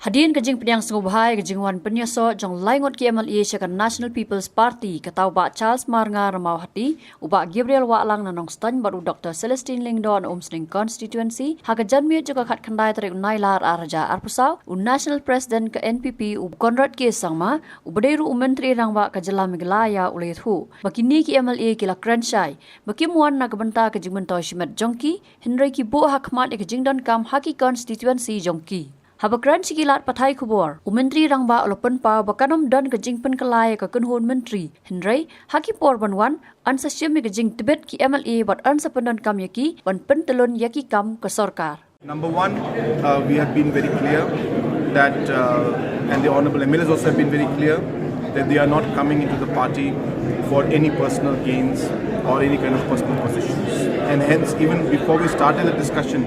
Hadin kajing penyang sengubhai kajing wan penyaso jong laingot ki MLA syakan National People's Party katau ba Charles Marnga ramau hati ubak Gabriel Waklang nanong stan baru Dr. Celestine Lingdon Sling Constituency haka janmi juga khat khandai tarik nailar araja arpusau National President ke NPP Conrad ke sangma ubadairu menteri rangwa ka jela Meghalaya ulethu makini ki MLA kila Kranshai makimuan na Bynta kajing Myntoi Shimet Jongki Hynrei ki bo hakmat kajing don kam haki Constituency Jongki Habakran sikilat pathai kubor. Menteri rangba olopen pa bakanom don kajing penkelai ka kunhun menteri. Hynrei haki por banwan ansa syemi kajing tibet ki MLA bat ansa pendon kam yaki ban pentelon yaki kam ke sorkar. Number one, we have been very clear that, and the Honourable MLAs also have been very clear that they are not coming into the party for any personal gains or any kind of personal positions. And hence, even before we started the discussion,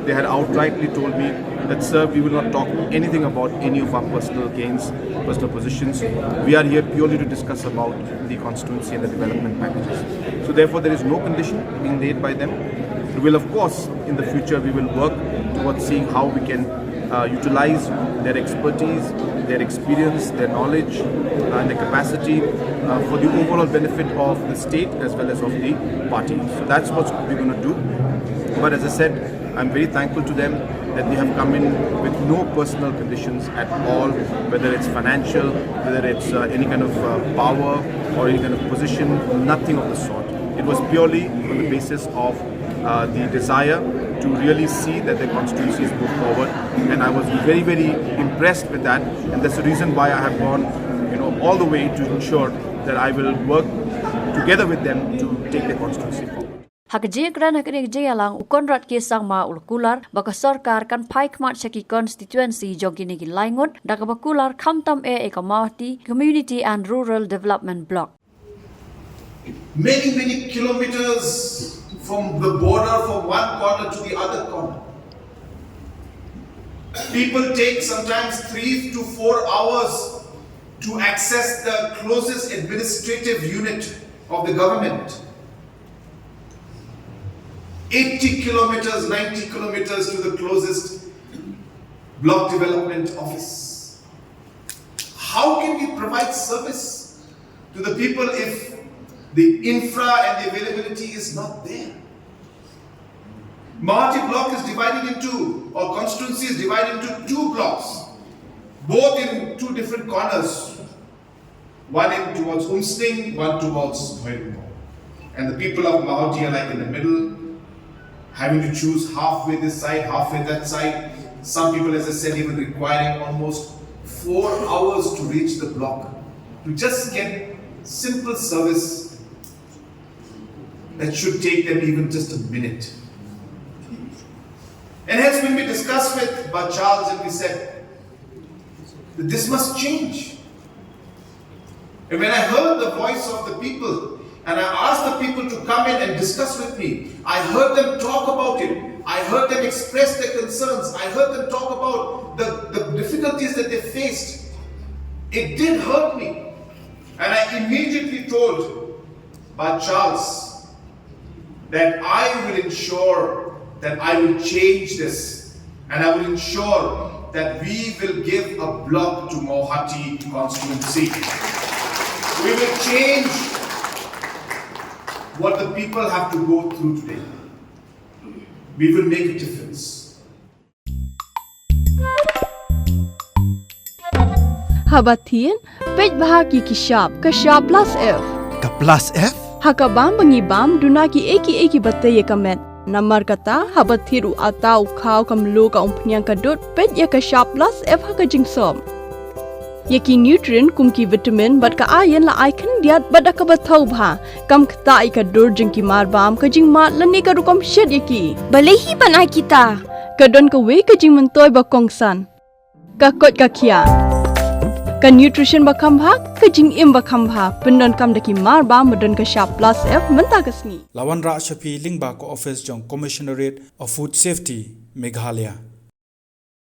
they had outrightly told me that, sir, we will not talk anything about any of our personal gains, personal positions. We are here purely to discuss about the constituency and the development packages. So therefore, there is no condition being laid by them. We will, of course, in the future, we will work towards seeing how we can utilize their expertise, their experience, their knowledge and their capacity for the overall benefit of the state as well as of the party. So that's what we're going to do. But as I said, I'm very thankful to them that they have come in with no personal conditions at all, whether it's financial, whether it's any kind of power or any kind of position, nothing of the sort. It was purely on the basis of the desire to really see that their constituencies move forward, and I was very, very impressed with that, and that's the reason why I have gone, all the way to ensure that I will work together with them to take their constituency forward. Hakje kran hakne jayalang Conrad ke sangma ulkular baka sarkar kan pai khmat shaki constituency jogini ki laingot daga bakular khamtam ekamawati community and rural development block. Many kilometers from the border from one corner to the other corner. People take sometimes 3 to 4 hours to access the closest administrative unit of the government. 80 kilometers, 90 kilometers to the closest block development office. How can we provide service to the people if the infra and the availability is not there? Mahati block is divided into, or constituency is divided into 2 blocks, both in 2 different corners. One in towards Sling, one towards Kyrwoh. And the people of Mahati are like in the middle, having to choose halfway this side, halfway that side. Some people, as I said, even requiring almost 4 hours to reach the block to just get simple service that should take them even just a minute. And hence when we discussed with Charles and we said that this must change. And when I heard the voice of the people, and I asked the people to come in and discuss with me, I heard them talk about it. I heard them express their concerns. I heard them talk about the difficulties that they faced. It did hurt me. And I immediately told Charles that I will ensure that I will change this. And I will ensure that we will give a block to Mohati constituency. We will change what the people have to go through today. We will make a difference. Habatin, pej bahagi kishap, kashap plus F. Ka plus F? Hakabam bangibam dunaki eki bataya kamet. Namar kata habathiru atau kau kamlu ka umpnyang kadut pej ya kashap plus F hakajing som. Yaki nutrient kumki vitamin bat ka iron la icon diat bat ka bathau bha kam khta ka dur jingki marbam ka jing mat lani ka rukom shed yaki balehi banai kita ka don ka we ka jing Myntoi ba kongsan ka kot ka khia ka nutrition ba khambha ka jing im ba khambha pendon kam daki marbam modon ka sharp plus F menta kasni Lawan Ra Shafi Lingba ko office jong commissionerate of food safety Meghalaya